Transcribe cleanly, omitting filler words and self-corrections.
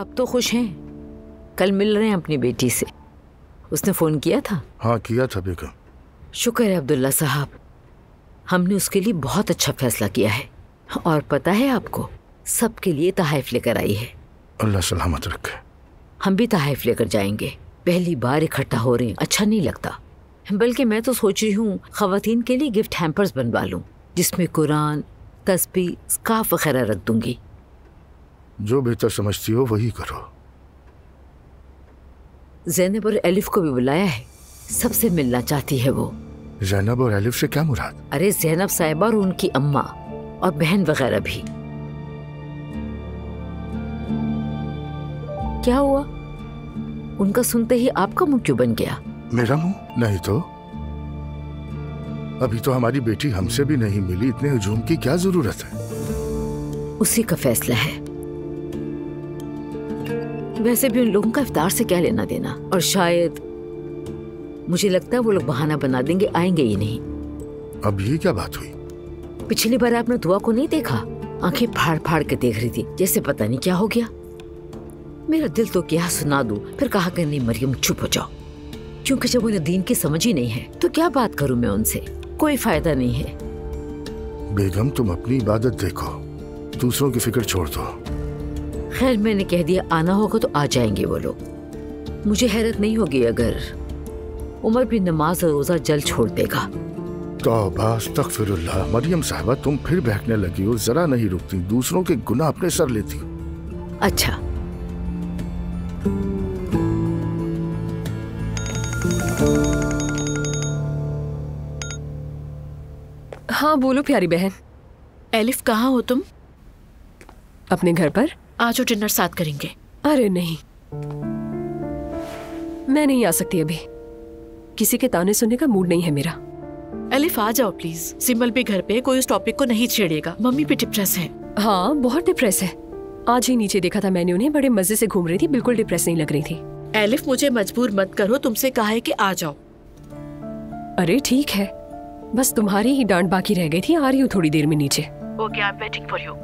अब तो खुश हैं। कल मिल रहे हैं अपनी बेटी से। उसने फोन किया था? हाँ किया था बेगम। शुक्र है अब्दुल्ला साहब, हमने उसके लिए बहुत अच्छा फैसला किया है। और पता है आपको, सबके लिए तहाइफ लेकर आई है। अल्लाह सलामत रखे। हम भी तहाइफ लेकर जाएंगे। पहली बार इकट्ठा हो रहे हैं, अच्छा नहीं लगता। बल्कि मैं तो सोच रही हूँ खवातीन के लिए गिफ्ट हैम्पर्स बनवा लूँ, जिसमें कुरान, तस्बीह, स्कार्फ वगैरह रख दूंगी। जो बेहतर समझती हो वही करो। ज़ैनब और एलिफ को भी बुलाया है, सबसे मिलना चाहती है वो। ज़ैनब और एलिफ से क्या मुराद? अरे ज़ैनब साहिबा और उनकी अम्मा और बहन वगैरह भी। क्या हुआ? उनका सुनते ही आपका मुंह क्यों बन गया? मेरा मुंह? नहीं तो। अभी तो हमारी बेटी हमसे भी नहीं मिली, इतने हुजूम की क्या जरूरत है? उसी का फैसला है। वैसे भी उन लोगों का इफ्तार से क्या लेना देना। और शायद मुझे लगता है वो लोग बहाना बना देंगे, आएंगे ही नहीं। अब ये क्या बात हुई? पिछली बार आपने दुआ को नहीं देखा? आंखें फाड़ फाड़ के देख रही थी, जैसे पता नहीं क्या हो गया। मेरा दिल तो क्या सुना दूं, फिर कहा कि नहीं मरियम चुप हो जाओ, क्योंकि जब उन्हें दीन की समझ ही नहीं है तो क्या बात करूं मैं उनसे, कोई फायदा नहीं है। बेगम तुम अपनी इबादत देखो, दूसरों की फिक्र छोड़ दो। खैर मैंने कह दिया, आना होगा तो आ जाएंगे वो लोग। मुझे हैरत नहीं होगी अगर उमर भी नमाज और रोजा जल्द छोड़ देगा। तौबा अस्तगफिरुल्लाह। मरियम साहिबा तुम फिर बहकने लगी हो, जरा नहीं रुकती, दूसरों के गुनाह अपने सर लेती हो। अच्छा हाँ बोलो प्यारी बहन। एलिफ कहाँ हो तुम? अपने घर पर। आज डिनर साथ करेंगे। अरे नहीं, मैं नहीं आ सकती अभी, किसी के ताने सुनने का मूड नहीं है मेरा। एलिफ आ जाओ प्लीज, सिम्बल भी घर पे, कोई उस टॉपिक को नहीं छेड़ेगा। मम्मी भी डिप्रेस है। हाँ बहुत डिप्रेस है। आज ही नीचे देखा था मैंने उन्हें, बड़े मजे से घूम रही थी, बिल्कुल डिप्रेस नहीं लग रही थी। एलिफ मुझे मजबूर मत करो, तुमसे कहा है कि आ जाओ। अरे ठीक है, बस तुम्हारी ही डांट बाकी रह गई थी, आ रही हूँ थोड़ी देर में नीचे। Okay, I am waiting for you.